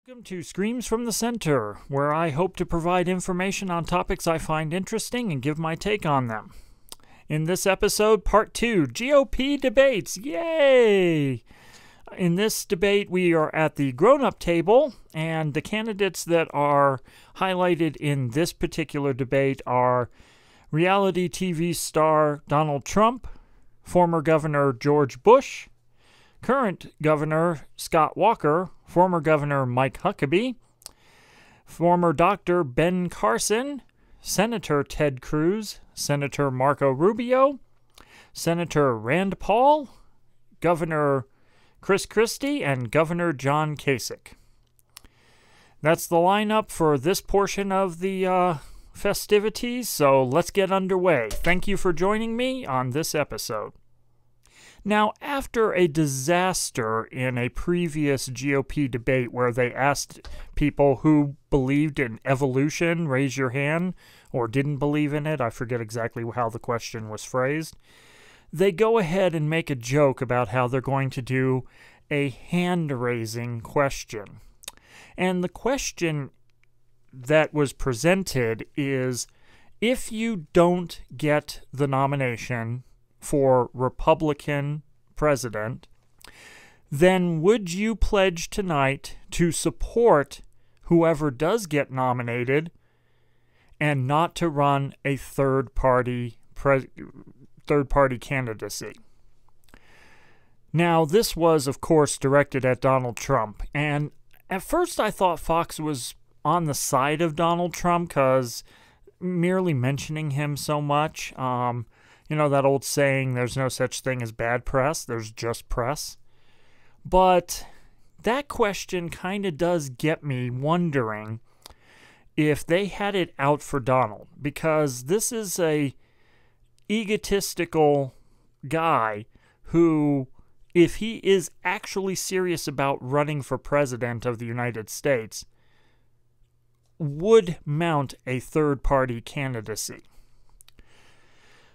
Welcome to Screams from the Center, where I hope to provide information on topics I find interesting and give my take on them. In this episode, Part 2, GOP debates. Yay! In this debate, we are at the grown-up table, and the candidates that are highlighted in this particular debate are reality TV star Donald Trump, former Governor George Bush, current Governor Scott Walker, former Governor Mike Huckabee, former Dr. Ben Carson, Senator Ted Cruz, Senator Marco Rubio, Senator Rand Paul, Governor Christie, and Governor John Kasich. That's the lineup for this portion of the festivities, so let's get underway. Thank you for joining me on this episode. Now, after a disaster in a previous GOP debate where they asked people who believed in evolution, raise your hand, or didn't believe in it, I forget exactly how the question was phrased, they go ahead and make a joke about how they're going to do a hand-raising question. And the question that was presented is, if you don't get the nomination for Republican president, then would you pledge tonight to support whoever does get nominated and not to run a third-party candidacy? Now, this was, of course, directed at Donald Trump, and at first I thought Fox was on the side of Donald Trump because merely mentioning him so much, you know, that old saying, there's no such thing as bad press, there's just press. But that question kind of does get me wondering if they had it out for Donald, because this is a egotistical guy who, if he is actually serious about running for president of the United States, would mount a third-party candidacy.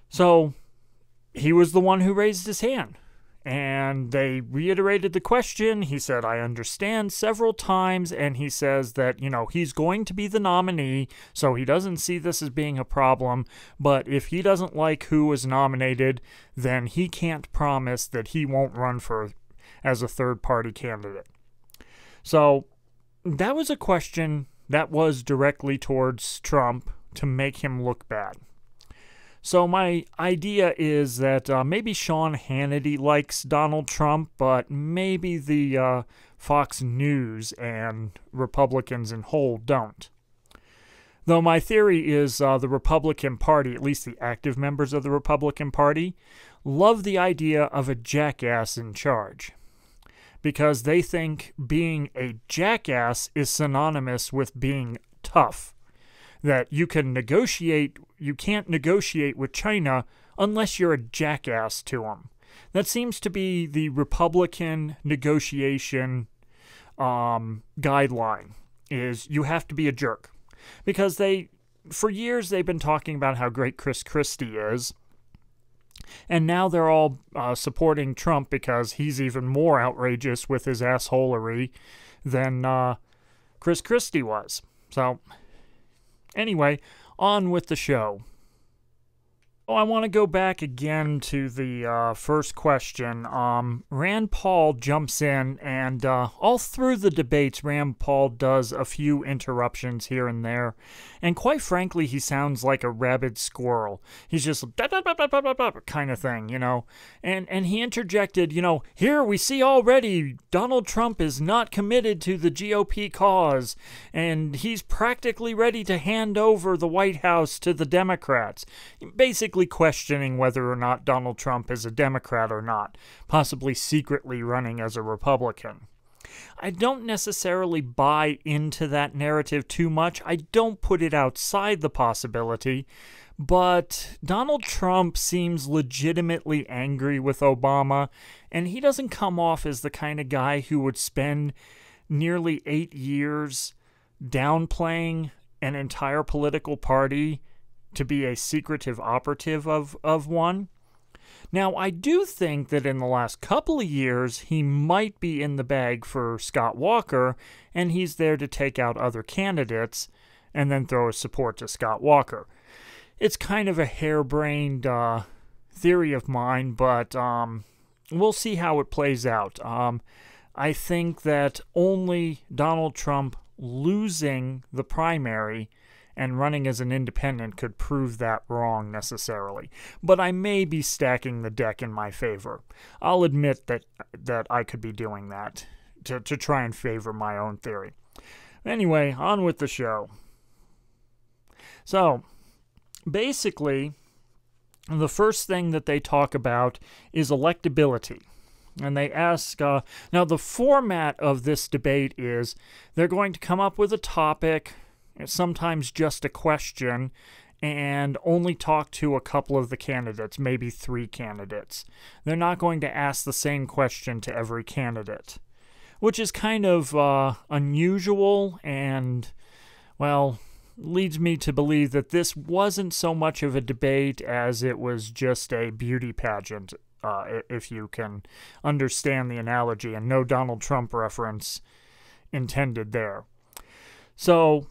So, he was the one who raised his hand, and they reiterated the question. He said, I understand, several times, and he says that, you know, he's going to be the nominee, so he doesn't see this as being a problem, but if he doesn't like who was nominated, then he can't promise that he won't run for as a third-party candidate. So, that was a question that was directly towards Trump to make him look bad. So my idea is that maybe Sean Hannity likes Donald Trump, but maybe the Fox News and Republicans in whole don't. Though my theory is the Republican Party, at least the active members of the Republican Party, love the idea of a jackass in charge, because they think being a jackass is synonymous with being tough. That you can't negotiate with China unless you're a jackass to them. That seems to be the Republican negotiation guideline, is you have to be a jerk. Because for years they've been talking about how great Christie is, and now they're all supporting Trump because he's even more outrageous with his assholery than Christie was. So, anyway, on with the show. Oh, I want to go back again to the first question. Rand Paul jumps in, and all through the debates, Rand Paul does a few interruptions here and there. And quite frankly, he sounds like a rabid squirrel. He's just kind of thing, you know. And he interjected, you know, here we see already Donald Trump is not committed to the GOP cause, and he's practically ready to hand over the White House to the Democrats. Basically questioning whether or not Donald Trump is a Democrat or not, possibly secretly running as a Republican. I don't necessarily buy into that narrative too much. I don't put it outside the possibility, but Donald Trump seems legitimately angry with Obama, and he doesn't come off as the kind of guy who would spend nearly 8 years downplaying an entire political party to be a secretive operative of one. Now, I do think that in the last couple of years, he might be in the bag for Scott Walker, and he's there to take out other candidates and then throw his support to Scott Walker. It's kind of a harebrained theory of mine, but we'll see how it plays out. I think that only Donald Trump losing the primary and running as an independent could prove that wrong necessarily. But I may be stacking the deck in my favor. I'll admit that I could be doing that to try and favor my own theory. Anyway, on with the show. So, basically, the first thing that they talk about is electability. And they ask, now the format of this debate is they're going to come up with a topic, sometimes just a question, and only talk to a couple of the candidates, maybe 3 candidates. They're not going to ask the same question to every candidate, which is kind of unusual and, well, leads me to believe that this wasn't so much of a debate as it was just a beauty pageant, if you can understand the analogy, and no Donald Trump reference intended there. So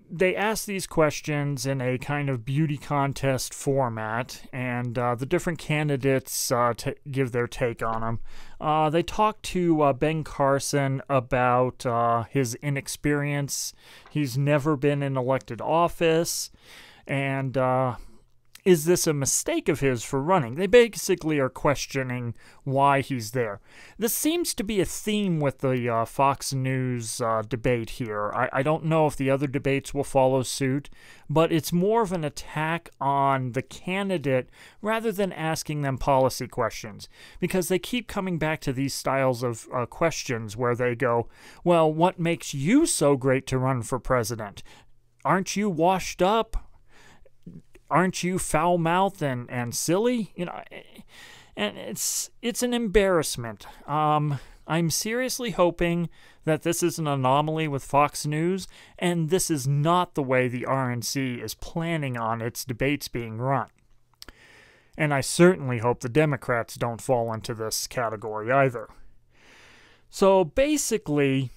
they ask these questions in a kind of beauty contest format, and the different candidates give their take on them. They talk to Ben Carson about his inexperience. He's never been in elected office, and is this a mistake of his for running? They basically are questioning why he's there. This seems to be a theme with the Fox News debate here. I don't know if the other debates will follow suit, but it's more of an attack on the candidate rather than asking them policy questions, because they keep coming back to these styles of questions where they go, well, what makes you so great to run for president? Aren't you washed up? Aren't you foul-mouthed and silly? You know, and it's an embarrassment. I'm seriously hoping that this is an anomaly with Fox News, and this is not the way the RNC is planning on its debates being run. And I certainly hope the Democrats don't fall into this category either. So basically,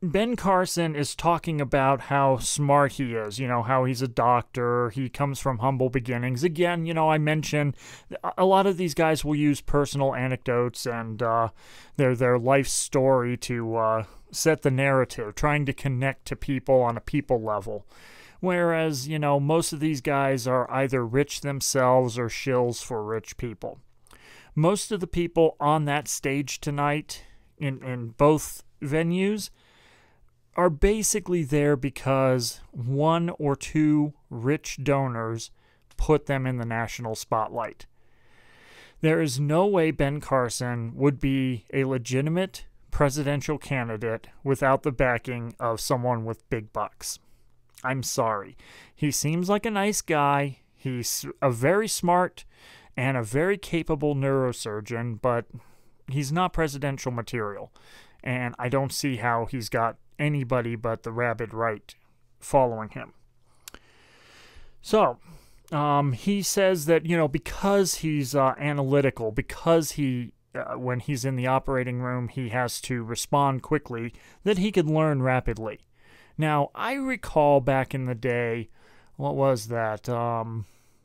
Ben Carson is talking about how smart he is, how he's a doctor, he comes from humble beginnings. Again, I mentioned a lot of these guys will use personal anecdotes and their life story to set the narrative, trying to connect to people on a people level. Whereas, most of these guys are either rich themselves or shills for rich people. Most of the people on that stage tonight in both venues are basically there because 1 or 2 rich donors put them in the national spotlight. There is no way Ben Carson would be a legitimate presidential candidate without the backing of someone with big bucks. I'm sorry. He seems like a nice guy. He's a very smart and a very capable neurosurgeon, but he's not presidential material. And I don't see how he's got anybody but the rabid right following him. So, he says that, because he's analytical, because when he's in the operating room, he has to respond quickly, that he could learn rapidly. Now, I recall back in the day, what was that,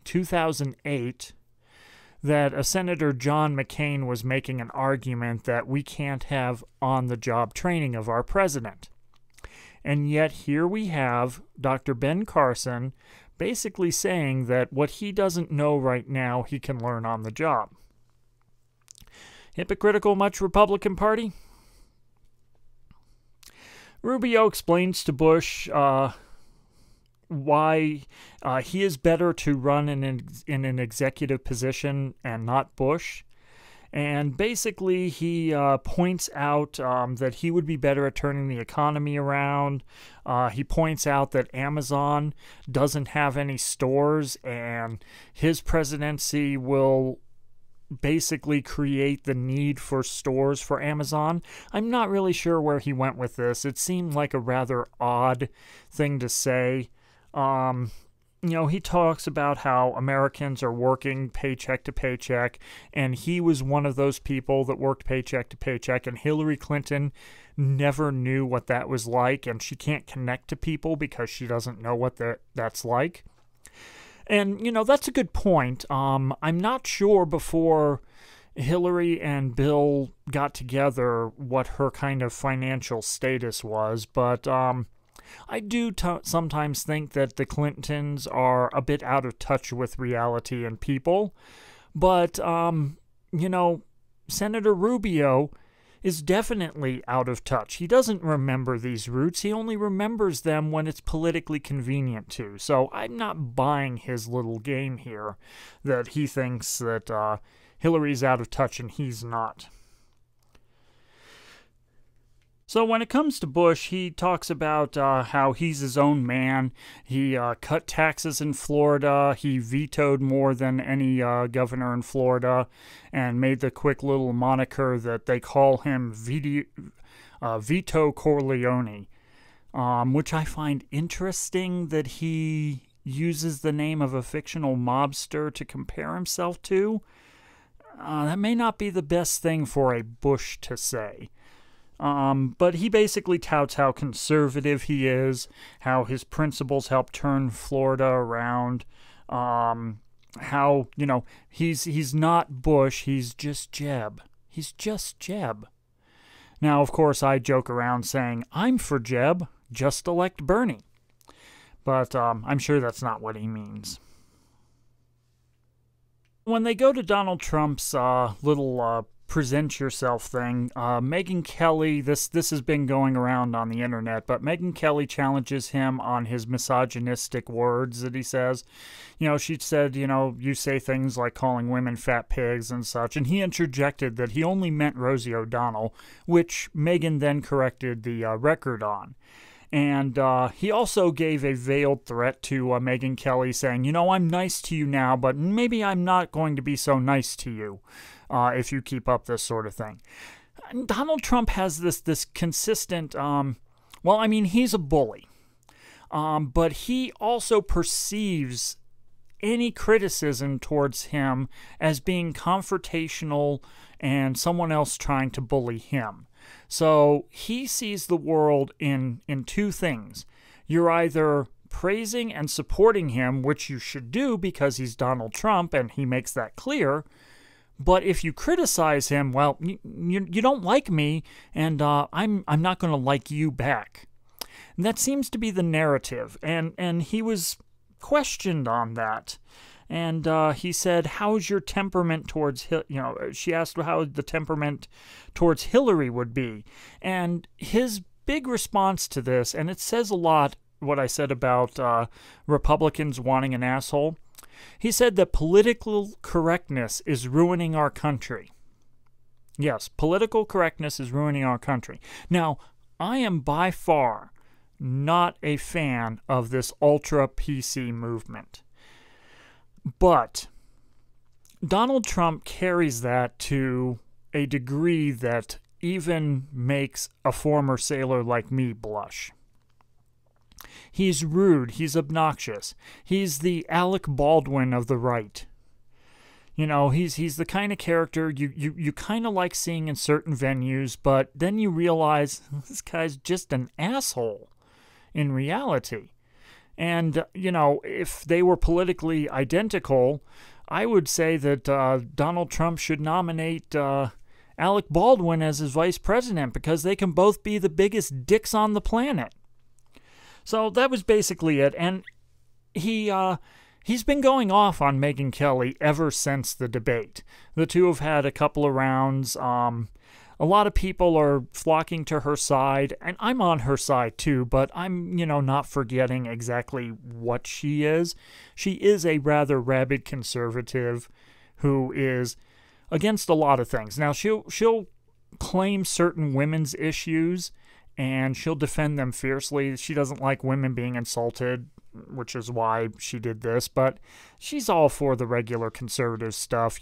2008, that Senator John McCain was making an argument that we can't have on-the-job training of our president. And yet here we have Dr. Ben Carson basically saying that what he doesn't know right now, he can learn on the job. Hypocritical much, Republican Party? Rubio explains to Bush why he is better to run in an executive position and not Bush. And basically, he points out that he would be better at turning the economy around. He points out that Amazon doesn't have any stores, and his presidency will basically create the need for stores for Amazon. I'm not really sure where he went with this. It seemed like a rather odd thing to say. he talks about how Americans are working paycheck to paycheck, and he was one of those people that worked paycheck to paycheck, and Hillary Clinton never knew what that was like, and she can't connect to people because she doesn't know what that's like. And, that's a good point. I'm not sure before Hillary and Bill got together what her kind of financial status was, but I do sometimes think that the Clintons are a bit out of touch with reality and people. But, Senator Rubio is definitely out of touch. He doesn't remember these roots. He only remembers them when it's politically convenient to. So I'm not buying his little game here that he thinks that Hillary's out of touch and he's not. So when it comes to Bush, he talks about how he's his own man. He cut taxes in Florida. He vetoed more than any governor in Florida and made the quick little moniker that they call him Vito Corleone, which I find interesting that he uses the name of a fictional mobster to compare himself to. That may not be the best thing for a Bush to say. But he basically touts how conservative he is, how his principles help turn Florida around, how, he's not Bush, he's just Jeb. He's just Jeb. Now, of course, I joke around saying, I'm for Jeb, just elect Bernie. But I'm sure that's not what he means. When they go to Donald Trump's little present yourself thing, Megyn Kelly, this has been going around on the internet, but Megyn Kelly challenges him on his misogynistic words that he says. She said, you say things like calling women fat pigs and such, and he interjected that he only meant Rosie O'Donnell, which Megyn then corrected the record on. And he also gave a veiled threat to Megyn Kelly saying, I'm nice to you now, but maybe I'm not going to be so nice to you if you keep up this sort of thing. And Donald Trump has this consistent, he's a bully. But he also perceives any criticism towards him as being confrontational and someone else trying to bully him. So he sees the world in two things. You're either praising and supporting him, which you should do because he's Donald Trump and he makes that clear. But if you criticize him, well, you don't like me, and I'm not going to like you back. And that seems to be the narrative, and he was questioned on that. And he said, how's your temperament towards, she asked how the temperament towards Hillary would be. And his big response to this, and it says a lot what I said about Republicans wanting an asshole, he said that political correctness is ruining our country. Yes, political correctness is ruining our country. Now, I am by far not a fan of this ultra-PC movement. But Donald Trump carries that to a degree that even makes a former sailor like me blush. He's rude. He's obnoxious. He's the Alec Baldwin of the right. He's the kind of character you kind of like seeing in certain venues, but then you realize this guy's just an asshole in reality. And, if they were politically identical, I would say that Donald Trump should nominate Alec Baldwin as his vice president because they can both be the biggest dicks on the planet. So that was basically it. And he's been going off on Megyn Kelly ever since the debate. The two have had a couple of rounds. A lot of people are flocking to her side, and I'm on her side too, but I'm, not forgetting exactly what she is. She is a rather rabid conservative who is against a lot of things. Now, she'll claim certain women's issues, and she'll defend them fiercely. She doesn't like women being insulted, which is why she did this, but she's all for the regular conservative stuff,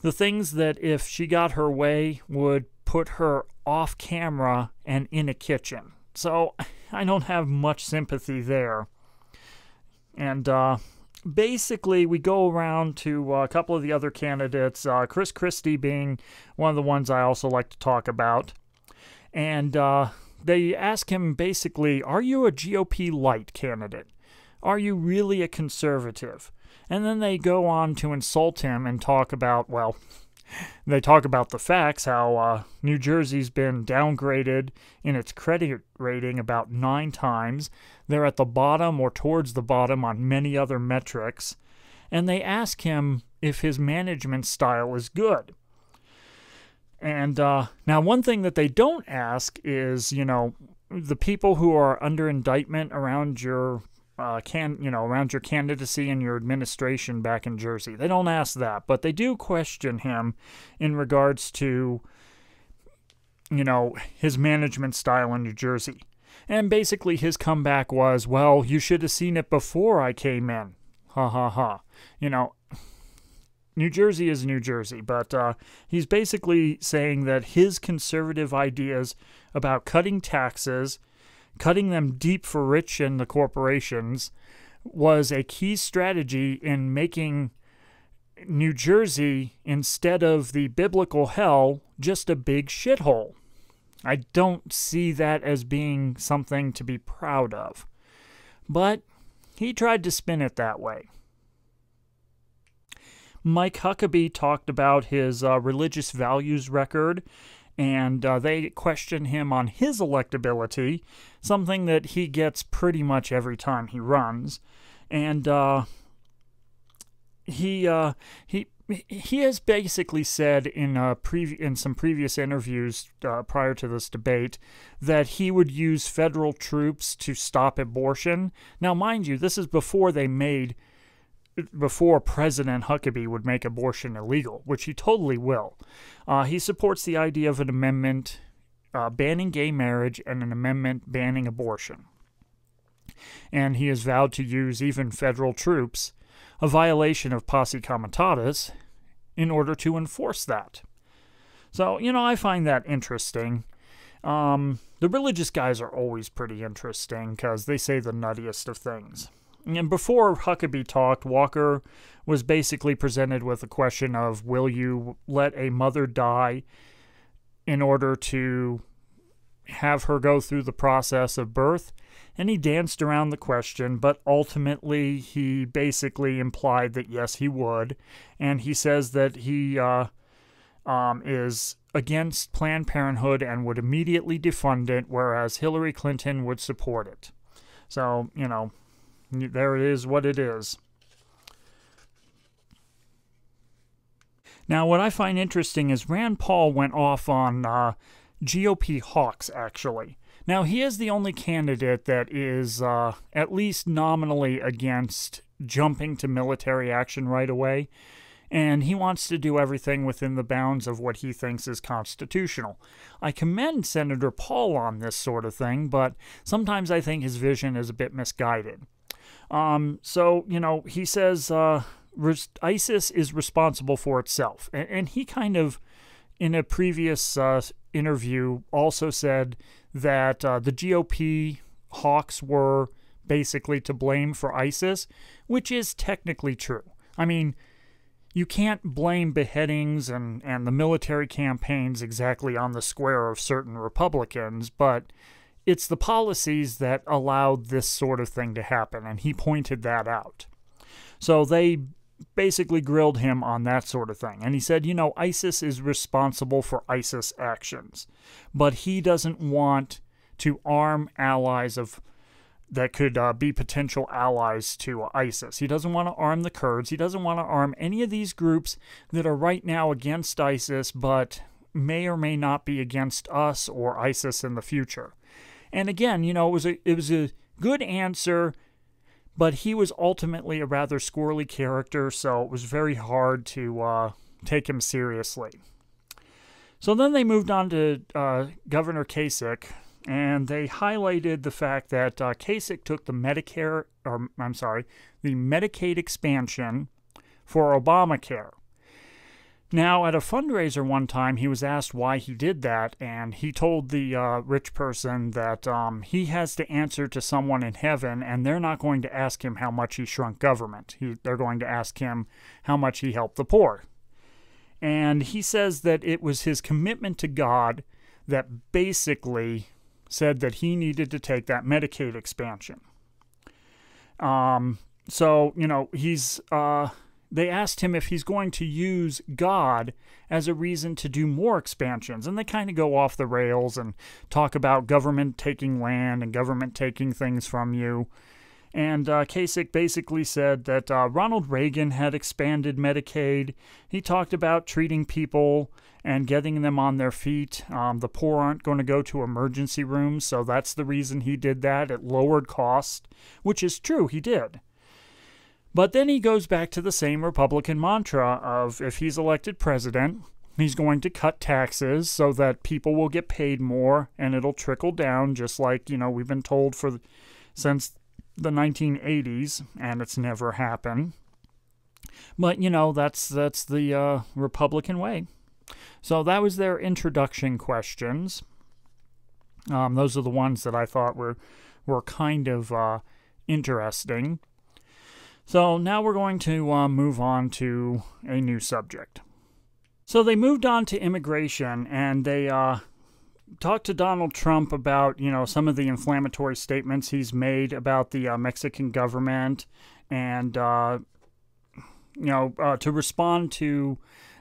the things that if she got her way would put her off camera and in a kitchen. So I don't have much sympathy there. And basically, we go around to a couple of the other candidates, Christie being one of the ones I also like to talk about. And they ask him basically, are you a GOP light candidate? Are you really a conservative? And then they go on to insult him and talk about, well, they talk about the facts, how New Jersey's been downgraded in its credit rating about 9 times. They're at the bottom or towards the bottom on many other metrics. And they ask him if his management style is good. And now one thing that they don't ask is, the people who are under indictment around your around your candidacy and your administration back in Jersey. They don't ask that, but they do question him in regards to, his management style in New Jersey. And basically his comeback was, well, you should have seen it before I came in. Ha ha ha. New Jersey is New Jersey, but he's basically saying that his conservative ideas about cutting taxes, cutting them deep for rich and the corporations, was a key strategy in making New Jersey, instead of the biblical hell, just a big shithole. I don't see that as being something to be proud of. But he tried to spin it that way. Mike Huckabee talked about his religious values record, and they questioned him on his electability, something that he gets pretty much every time he runs. And he has basically said in some previous interviews prior to this debate that he would use federal troops to stop abortion. Now, mind you, this is before President Huckabee would make abortion illegal, which he totally will. He supports the idea of an amendment banning gay marriage and an amendment banning abortion. And he has vowed to use even federal troops, a violation of posse comitatus, in order to enforce that. So, I find that interesting. The religious guys are always pretty interesting because they say the nuttiest of things. And before Huckabee talked, Walker was basically presented with a question of, will you let a mother die in order to have her go through the process of birth? And he danced around the question, but ultimately he basically implied that yes, he would. And he says that he is against Planned Parenthood and would immediately defund it, whereas Hillary Clinton would support it. So, there it is what it is. Now, what I find interesting is Rand Paul went off on GOP hawks, actually. Now, he is the only candidate that is at least nominally against jumping to military action right away, and he wants to do everything within the bounds of what he thinks is constitutional. I commend Senator Paul on this sort of thing, but sometimes I think his vision is a bit misguided. He says ISIS is responsible for itself. And he kind of, in a previous interview, also said that the GOP hawks were basically to blame for ISIS, which is technically true. I mean, you can't blame beheadings and the military campaigns exactly on the square of certain Republicans, but it's the policies that allowed this sort of thing to happen, and he pointed that out. So they basically grilled him on that sort of thing. And he said, ISIS is responsible for ISIS actions, but he doesn't want to arm allies that could be potential allies to ISIS. He doesn't want to arm the Kurds. He doesn't want to arm any of these groups that are right now against ISIS, but may or may not be against us or ISIS in the future. And again, it was a good answer, but he was ultimately a rather squirrely character, so it was very hard to take him seriously. So then they moved on to Governor Kasich, and they highlighted the fact that Kasich took the Medicaid expansion for Obamacare. Now, at a fundraiser one time, he was asked why he did that, and he told the rich person that he has to answer to someone in heaven, and they're not going to ask him how much he shrunk government. They're going to ask him how much he helped the poor. And he says that it was his commitment to God that basically said that he needed to take that Medicaid expansion. So, they asked him if he's going to use God as a reason to do more expansions. And they kind of go off the rails and talk about government taking land and government taking things from you. And Kasich basically said that Ronald Reagan had expanded Medicaid. He talked about treating people and getting them on their feet. The poor aren't going to go to emergency rooms, so that's the reason he did that. It lowered cost, which is true, he did. But then he goes back to the same Republican mantra of if he's elected president, he's going to cut taxes so that people will get paid more and it'll trickle down, just like, we've been told since the 1980s, and it's never happened. But, that's the Republican way. So that was their introduction questions. Those are the ones that I thought were kind of interesting. So now we're going to move on to a new subject. So they moved on to immigration, and they talked to Donald Trump about, some of the inflammatory statements he's made about the Mexican government, and, to respond to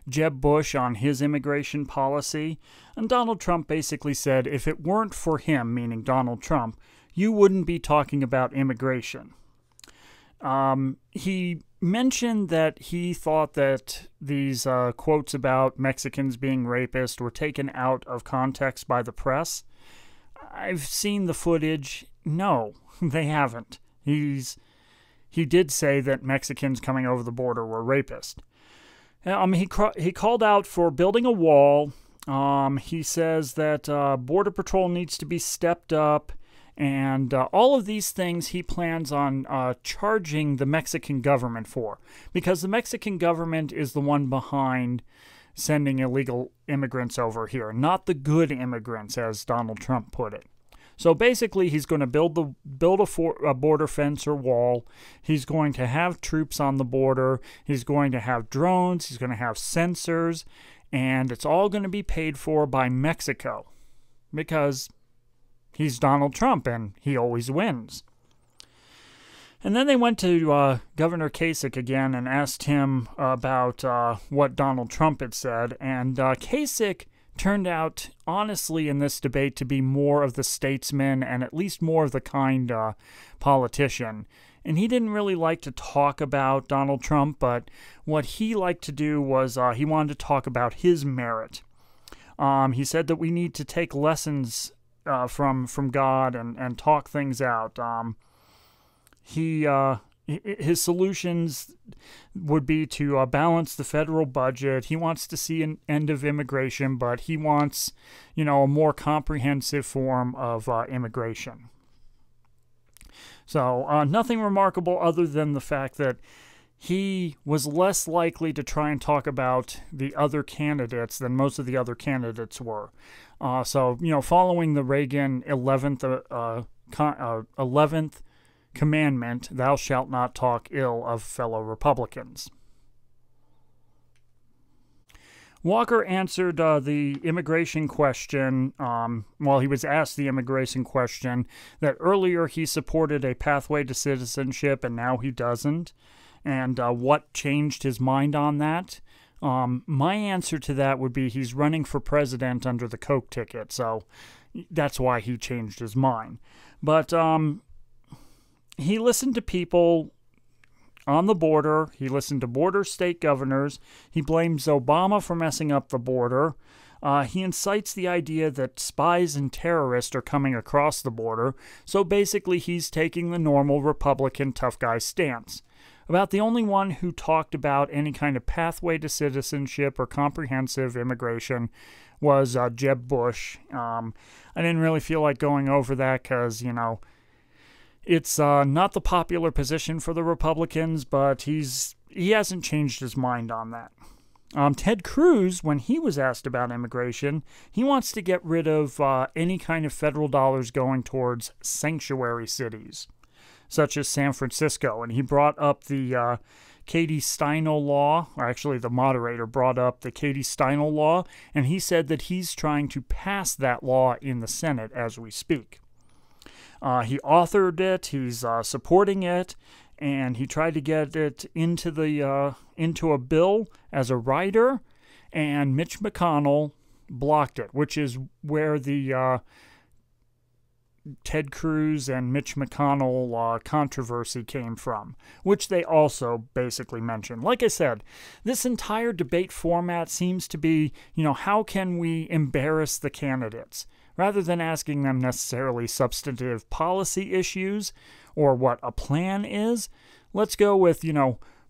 Jeb Bush on his immigration policy. And Donald Trump basically said, if it weren't for him, meaning Donald Trump, you wouldn't be talking about immigration. He mentioned that he thought that these quotes about Mexicans being rapists were taken out of context by the press. I've seen the footage. No, they haven't. He did say that Mexicans coming over the border were rapists. He called out for building a wall. He says that Border Patrol needs to be stepped up. And all of these things he plans on charging the Mexican government for, because the Mexican government is the one behind sending illegal immigrants over here, not the good immigrants, as Donald Trump put it. So basically, he's going to build a border fence or wall. He's going to have troops on the border. He's going to have drones. He's going to have sensors. And it's all going to be paid for by Mexico, because he's Donald Trump, and he always wins. And then they went to Governor Kasich again and asked him about what Donald Trump had said. And Kasich turned out, honestly, in this debate to be more of the statesman and at least more of the kind politician. And he didn't really like to talk about Donald Trump, but what he liked to do was he wanted to talk about his merit. He said that we need to take lessons from God and talk things out. His solutions would be to balance the federal budget. He wants to see an end of immigration, but he wants, a more comprehensive form of immigration. So nothing remarkable other than the fact that he was less likely to try and talk about the other candidates than most of the other candidates were. So, following the Reagan 11th commandment, thou shalt not talk ill of fellow Republicans. Walker answered the immigration question, he was asked the immigration question, that earlier he supported a pathway to citizenship and now he doesn't. And what changed his mind on that? My answer to that would be he's running for president under the Coke ticket, so that's why he changed his mind. But he listened to people on the border. He listened to border state governors. He blames Obama for messing up the border. He incites the idea that spies and terrorists are coming across the border. So basically, he's taking the normal Republican tough guy stance. About the only one who talked about any kind of pathway to citizenship or comprehensive immigration was Jeb Bush. I didn't really feel like going over that because, it's not the popular position for the Republicans, but he hasn't changed his mind on that. Ted Cruz, when he was asked about immigration, he wants to get rid of any kind of federal dollars going towards sanctuary cities, such as San Francisco. And he brought up the Katie Steinle law, or actually the moderator brought up the Katie Steinle law, and he said that he's trying to pass that law in the Senate as we speak. He authored it, he's supporting it, and he tried to get it into a bill as a rider, and Mitch McConnell blocked it, which is where the Ted Cruz and Mitch McConnell controversy came from, which they also basically mentioned. Like I said, this entire debate format seems to be, how can we embarrass the candidates? Rather than asking them necessarily substantive policy issues or what a plan is, let's go with,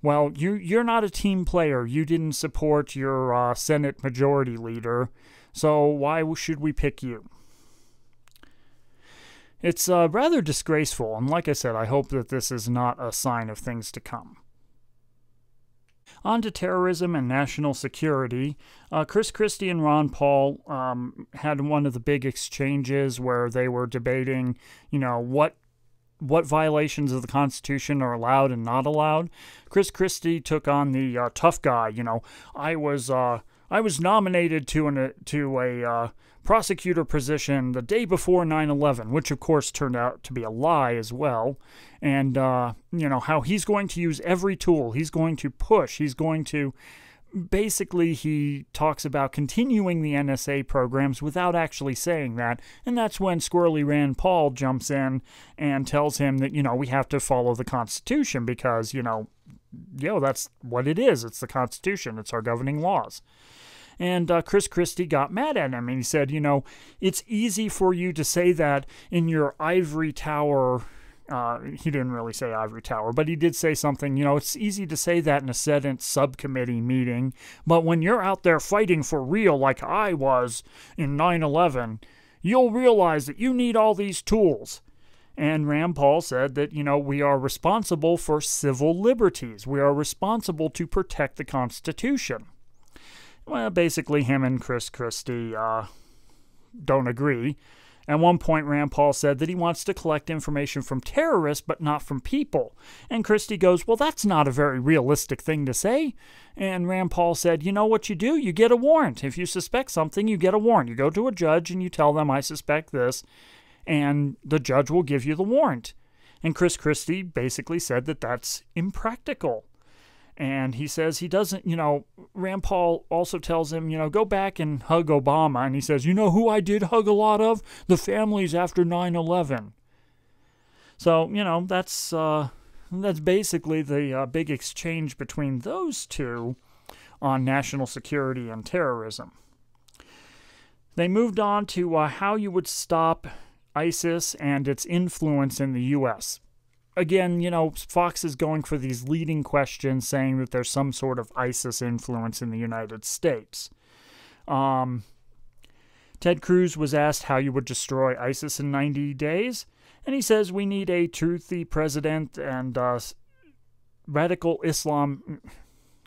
well, you're not a team player. You didn't support your Senate Majority Leader, so why should we pick you? It's rather disgraceful, and like I said, I hope that this is not a sign of things to come. On to terrorism and national security. Christie and Ron Paul had one of the big exchanges where they were debating, what violations of the Constitution are allowed and not allowed. Christie took on the tough guy. I was nominated to a prosecutor position the day before 9/11, which of course turned out to be a lie as well. And, how he's going to use every tool. He's going to push. He's going to, basically, he talks about continuing the NSA programs without actually saying that. And that's when Squirrely Rand Paul jumps in and tells him that, we have to follow the Constitution because, that's what it is. It's the Constitution. It's our governing laws. And Christie got mad at him, and he said, it's easy for you to say that in your ivory tower. He didn't really say ivory tower, but he did say something, it's easy to say that in a Senate subcommittee meeting, but when you're out there fighting for real like I was in 9/11, you'll realize that you need all these tools. And Rand Paul said that, we are responsible for civil liberties. We are responsible to protect the Constitution. Well, basically, him and Christie don't agree. At one point, Rand Paul said that he wants to collect information from terrorists, but not from people. And Christie goes, well, that's not a very realistic thing to say. And Rand Paul said, you know what you do? You get a warrant. If you suspect something, you get a warrant. You go to a judge and you tell them, I suspect this, and the judge will give you the warrant. And Christie basically said that that's impractical. And he says he doesn't, Rand Paul also tells him, go back and hug Obama. And he says, who I did hug a lot of? The families after 9/11. So, that's basically the big exchange between those two on national security and terrorism. They moved on to how you would stop ISIS and its influence in the U.S. Again, Fox is going for these leading questions saying that there's some sort of ISIS influence in the United States. Ted Cruz was asked how you would destroy ISIS in 90 days, and he says we need a truthy president and radical Islam.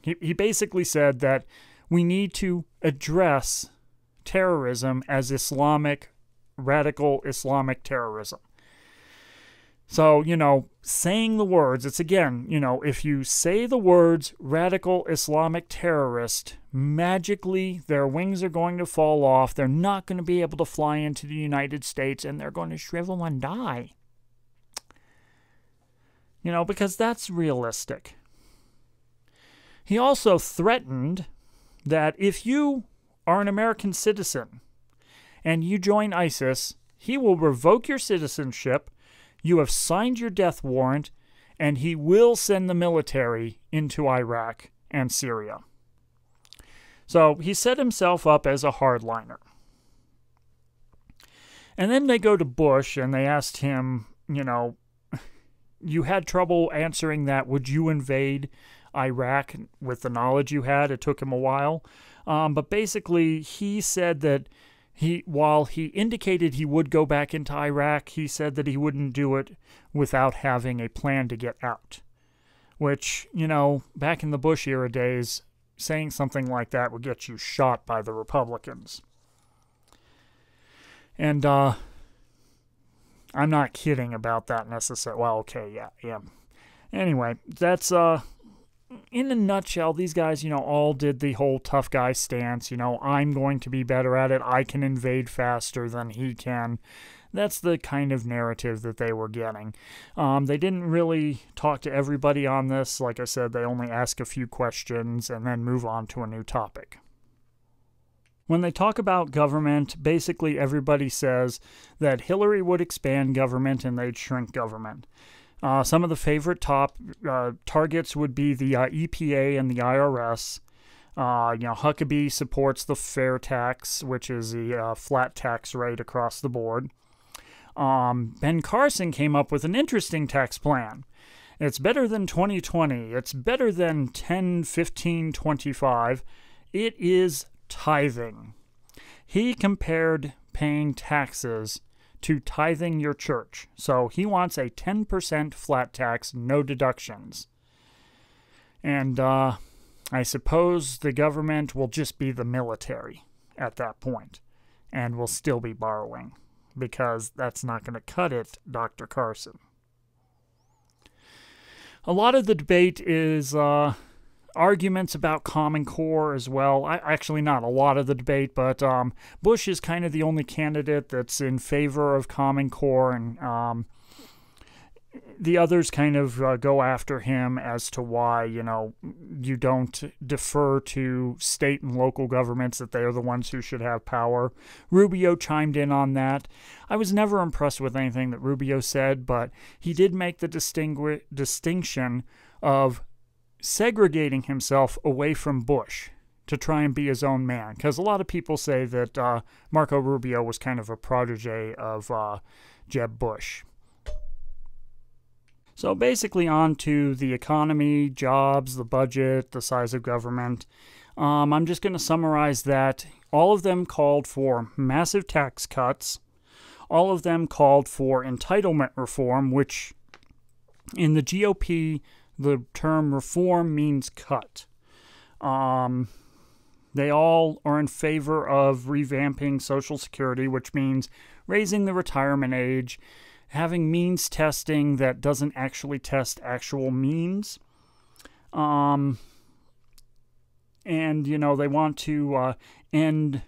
He basically said that we need to address terrorism as radical Islamic terrorism. So, saying the words, it's again, if you say the words radical Islamic terrorist, magically their wings are going to fall off. They're not going to be able to fly into the United States, and they're going to shrivel and die. Because that's realistic. He also threatened that if you are an American citizen and you join ISIS, he will revoke your citizenship. You have signed your death warrant, and he will send the military into Iraq and Syria. So he set himself up as a hardliner. And then they go to Bush, and they asked him, you had trouble answering that. Would you invade Iraq with the knowledge you had? It took him a while. But basically, he said that while he indicated he would go back into Iraq, he said that he wouldn't do it without having a plan to get out. Which, back in the Bush era days, saying something like that would get you shot by the Republicans. And I'm not kidding about that necessarily. Well, okay, yeah. Anyway, that's in a nutshell, these guys, all did the whole tough guy stance. I'm going to be better at it. I can invade faster than he can. That's the kind of narrative that they were getting. They didn't really talk to everybody on this. Like I said, they only ask a few questions and then move on to a new topic. When they talk about government, basically everybody says that Hillary would expand government and they'd shrink government. Some of the favorite targets would be the EPA and the IRS. Huckabee supports the fair tax, which is the flat tax rate across the board. Ben Carson came up with an interesting tax plan. It's better than 2020. It's better than 10, 15, 25. It is tithing. He compared paying taxes to tithing your church. So he wants a 10% flat tax, no deductions. And I suppose the government will just be the military at that point, and will still be borrowing, because that's not going to cut it, Dr. Carson. A lot of the debate is arguments about Common Core as well. Actually, not a lot of the debate, but Bush is kind of the only candidate that's in favor of Common Core, and the others kind of go after him as to why, you don't defer to state and local governments, that they are the ones who should have power. Rubio chimed in on that. I was never impressed with anything that Rubio said, but he did make the distinction of segregating himself away from Bush to try and be his own man, because a lot of people say that Marco Rubio was kind of a protege of Jeb Bush. So basically on to the economy, jobs, the budget, the size of government. I'm just going to summarize that all of them called for massive tax cuts. All of them called for entitlement reform, which in the GOP, the term reform means cut. They all are in favor of revamping Social Security, which means raising the retirement age, having means testing that doesn't actually test actual means. And, they want to end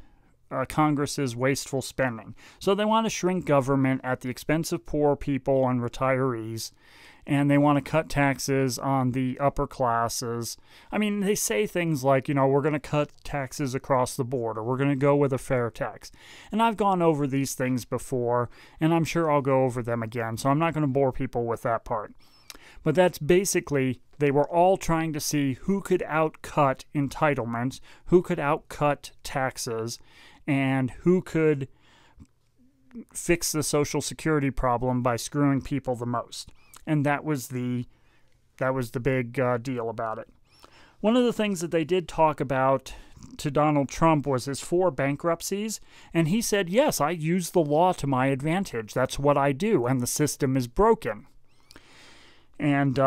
Congress's wasteful spending. So they want to shrink government at the expense of poor people and retirees. And they want to cut taxes on the upper classes. I mean, they say things like, we're going to cut taxes across the board, or we're going to go with a fair tax. And I've gone over these things before, and I'm sure I'll go over them again, so I'm not going to bore people with that part. But that's basically, they were all trying to see who could outcut entitlements, who could outcut taxes, and who could fix the Social Security problem by screwing people the most. And that was the big deal about it. One of the things that they did talk about to Donald Trump was his 4 bankruptcies, and he said, yes, I use the law to my advantage. That's what I do, and the system is broken. And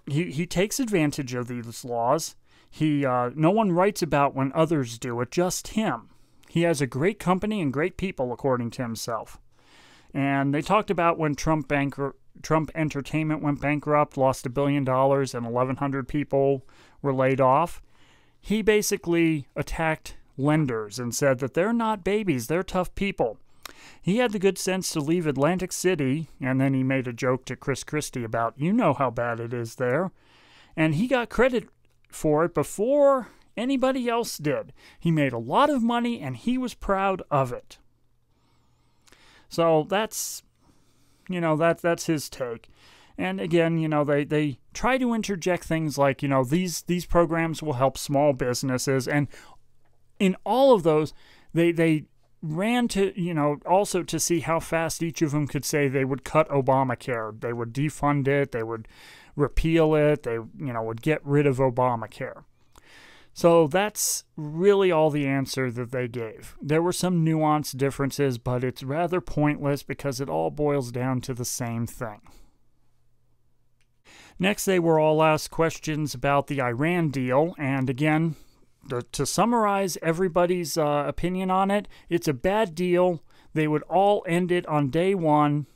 he takes advantage of these laws. No one writes about when others do it, just him. He has a great company and great people, according to himself. And they talked about when Trump Entertainment went bankrupt, lost $1 billion, and 1,100 people were laid off. He basically attacked lenders and said that they're not babies, they're tough people. He had the good sense to leave Atlantic City, and then he made a joke to Christie about, you know how bad it is there. And he got credit for it before anybody else did. He made a lot of money, and he was proud of it. So that's his take. And again, they try to interject things like, these programs will help small businesses. And in all of those, they ran to, also to see how fast each of them could say they would cut Obamacare. They would defund it. They would repeal it. They, would get rid of Obamacare. So that's really all the answer that they gave. There were some nuanced differences, but it's rather pointless because it all boils down to the same thing. Next, they were all asked questions about the Iran deal, and again, to summarize everybody's opinion on it, it's a bad deal. They would all end it on day one.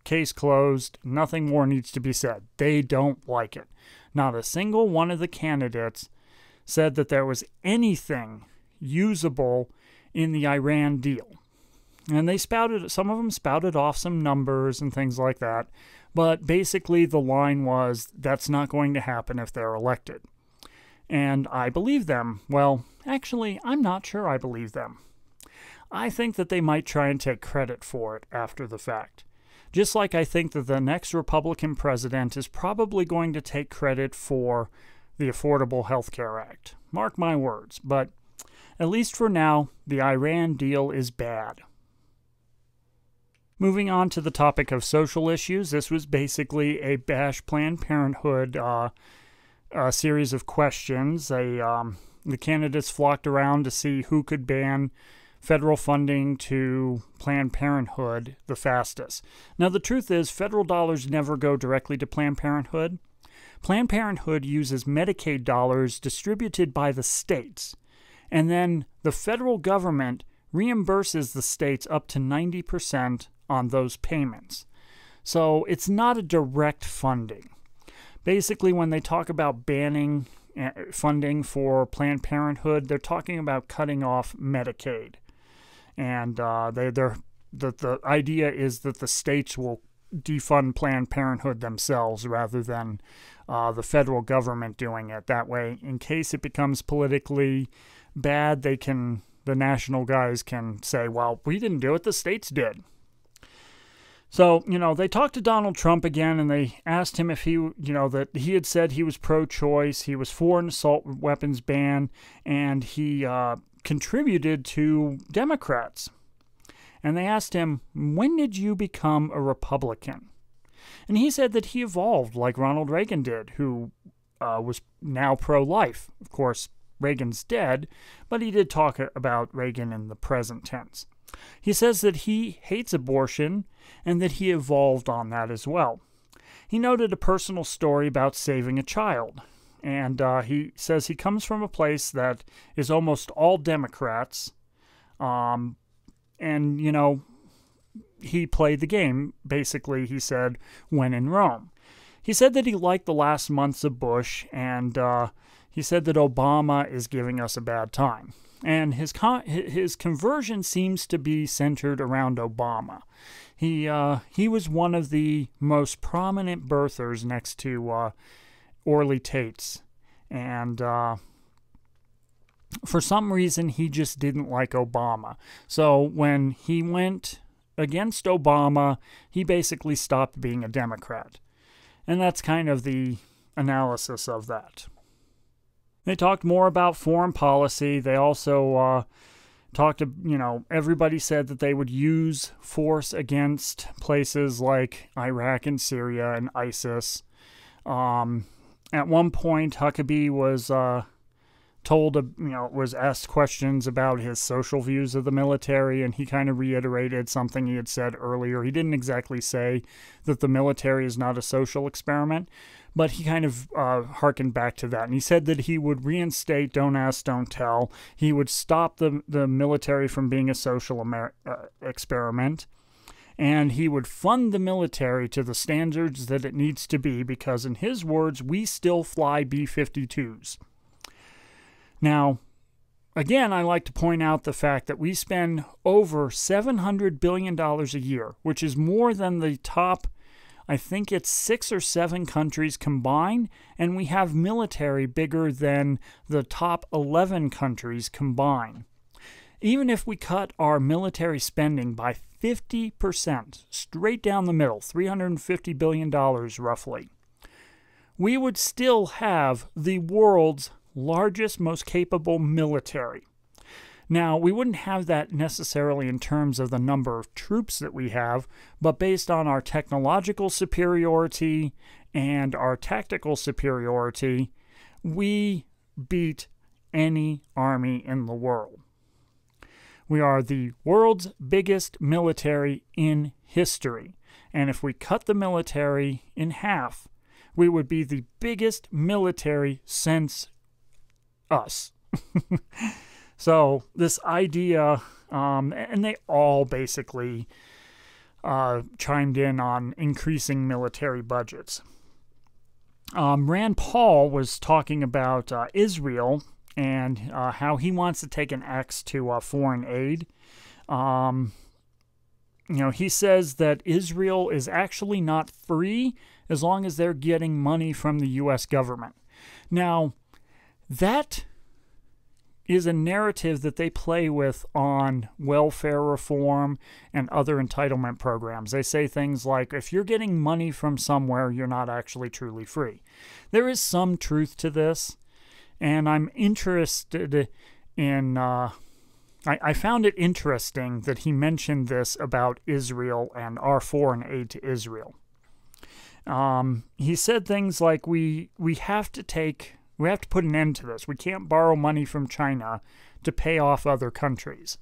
Case closed. Nothing more needs to be said. They don't like it. Not a single one of the candidates said that there was anything usable in the Iran deal. And some of them spouted off some numbers and things like that. But basically the line was, that's not going to happen if they're elected. And I believe them. Well, actually, I'm not sure I believe them. I think that they might try and take credit for it after the fact. Just like I think that the next Republican president is probably going to take credit for the Affordable Health Care Act. Mark my words. But at least for now, the Iran deal is bad. Moving on to the topic of social issues, this was basically a bash Planned Parenthood series of questions. The candidates flocked around to see who could ban federal funding to Planned Parenthood the fastest. Now, the truth is, federal dollars never go directly to Planned Parenthood. Planned Parenthood uses Medicaid dollars distributed by the states, and then the federal government reimburses the states up to 90% on those payments. So it's not a direct funding. Basically, when they talk about banning funding for Planned Parenthood, they're talking about cutting off Medicaid. And the idea is that the states will defund Planned Parenthood themselves rather than the federal government doing it. That way, in case it becomes politically bad, the national guys can say, well, we didn't do it, the states did. So, they talked to Donald Trump again, and they asked him if that he had said he was pro-choice, he was for an assault weapons ban, and he contributed to Democrats. And they asked him, when did you become a Republican? And he said that he evolved like Ronald Reagan did, who was now pro-life. Of course, Reagan's dead, but he did talk about Reagan in the present tense. He says that he hates abortion and that he evolved on that as well. He noted a personal story about saving a child, and he says he comes from a place that is almost all Democrats, and, he played the game, basically, he said, when in Rome. He said that he liked the last months of Bush, and he said that Obama is giving us a bad time. And his conversion seems to be centered around Obama. He was one of the most prominent birthers next to Orly Tates. And for some reason, he just didn't like Obama. So when he went against Obama, he basically stopped being a Democrat. And that's kind of the analysis of that. They talked more about foreign policy. They also talked, everybody said that they would use force against places like Iraq and Syria and ISIS. At one point, Huckabee was was asked questions about his social views of the military, and he kind of reiterated something he had said earlier. He didn't exactly say that the military is not a social experiment, but he kind of hearkened back to that. And he said that he would reinstate Don't Ask, Don't Tell. He would stop the military from being a social experiment. And he would fund the military to the standards that it needs to be because, in his words, we still fly B-52s. Now, again, I like to point out the fact that we spend over $700 billion a year, which is more than the top, I think it's 6 or 7 countries combined, and we have military bigger than the top 11 countries combined. Even if we cut our military spending by 50%, straight down the middle, $350 billion roughly, we would still have the world's largest, most capable military. Now, we wouldn't have that necessarily in terms of the number of troops that we have, but based on our technological superiority and our tactical superiority, we beat any army in the world. We are the world's biggest military in history, and if we cut the military in half, we would be the biggest military since us. So this idea, and they all basically chimed in on increasing military budgets. Rand Paul was talking about Israel and how he wants to take an axe to foreign aid. He says that Israel is actually not free as long as they're getting money from the U.S. government. Now, that is a narrative that they play with on welfare reform and other entitlement programs. They say things like, if you're getting money from somewhere, you're not actually truly free. There is some truth to this, and I'm interested in... I found it interesting that he mentioned this about Israel and our foreign aid to Israel. He said things like, we have to put an end to this. We can't borrow money from China to pay off other countries.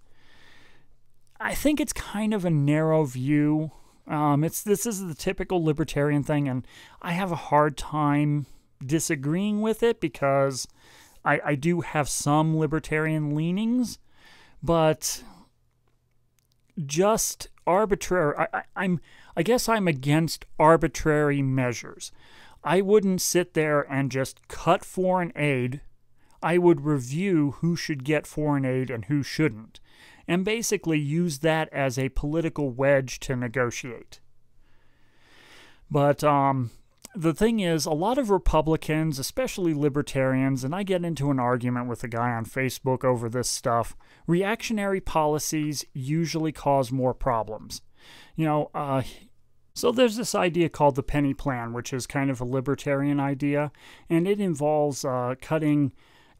I think it's kind of a narrow view. This is the typical libertarian thing, and I have a hard time disagreeing with it because I do have some libertarian leanings, but just arbitrary. I guess I'm against arbitrary measures. I wouldn't sit there and just cut foreign aid. I would review who should get foreign aid and who shouldn't, and basically use that as a political wedge to negotiate. But the thing is, a lot of Republicans, especially libertarians, and I get into an argument with a guy on Facebook over this stuff, reactionary policies usually cause more problems. So there's this idea called the penny plan, which is kind of a libertarian idea, and it involves cutting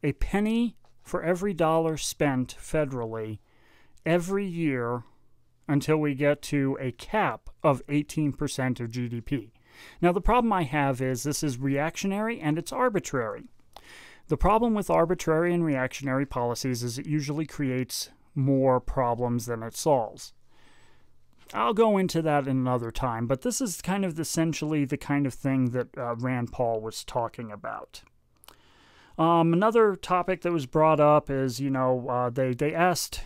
a penny for every dollar spent federally every year until we get to a cap of 18% of GDP. Now, the problem I have is this is reactionary and it's arbitrary. The problem with arbitrary and reactionary policies is it usually creates more problems than it solves. I'll go into that in another time, but this is kind of essentially the kind of thing that Rand Paul was talking about. Another topic that was brought up is, they asked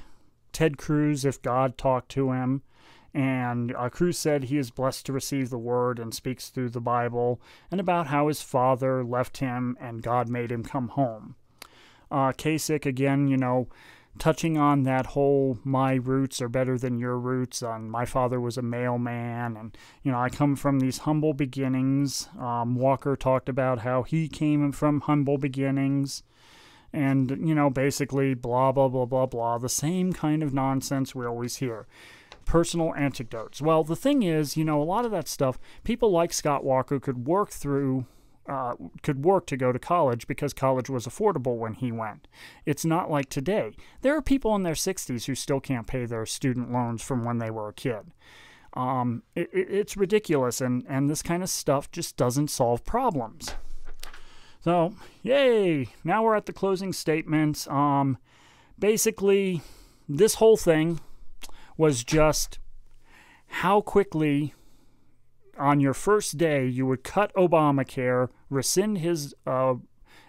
Ted Cruz if God talked to him, and Cruz said he is blessed to receive the word and speaks through the Bible, and about how his father left him and God made him come home. Kasich, again, touching on that whole my roots are better than your roots, and my father was a mailman, and, I come from these humble beginnings. Walker talked about how he came from humble beginnings, and, basically blah, blah, blah, blah, blah, the same kind of nonsense we always hear. Personal anecdotes. Well, the thing is, a lot of that stuff, people like Scott Walker could work to go to college because college was affordable when he went. It's not like today. There are people in their 60s who still can't pay their student loans from when they were a kid. It's ridiculous, and this kind of stuff just doesn't solve problems. So, yay! Now we're at the closing statements. Basically, this whole thing was just how quickly on your first day you would cut Obamacare, rescind his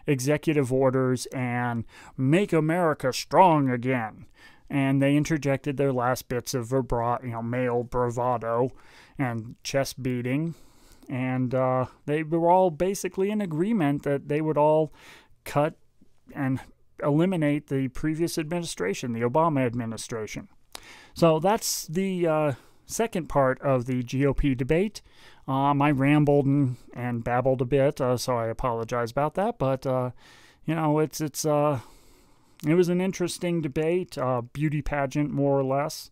executive orders, and make America strong again. And they interjected their last bits of male bravado and chest beating. And they were all basically in agreement that they would all cut and eliminate the previous administration, the Obama administration. So that's the second part of the GOP debate. I rambled and babbled a bit, so I apologize about that. But it was an interesting debate, beauty pageant more or less.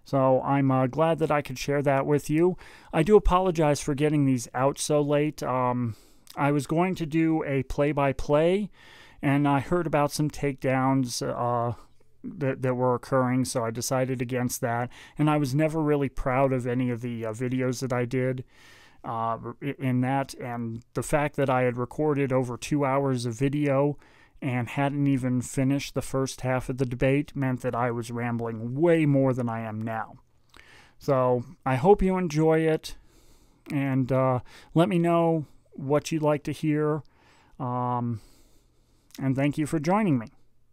So I'm glad that I could share that with you. I do apologize for getting these out so late. I was going to do a play-by-play, and I heard about some takedowns that were occurring, so I decided against that. And I was never really proud of any of the videos that I did in that. And the fact that I had recorded over 2 hours of video and hadn't even finished the first half of the debate meant that I was rambling way more than I am now. So I hope you enjoy it, and let me know what you'd like to hear. And thank you for joining me.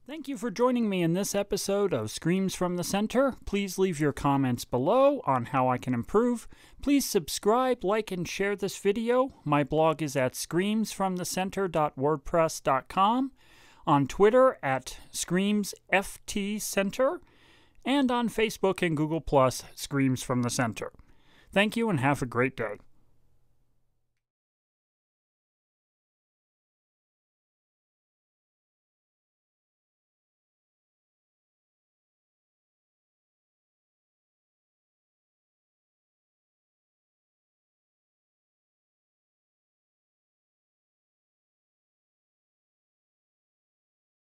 Thank you for joining me in this episode of Screams from the Center. Please leave your comments below on how I can improve. Please subscribe, like, and share this video. My blog is at screamsfromthecenter.wordpress.com, on Twitter at screamsftcenter, and on Facebook and Google+, Screams from the Center. Thank you and have a great day.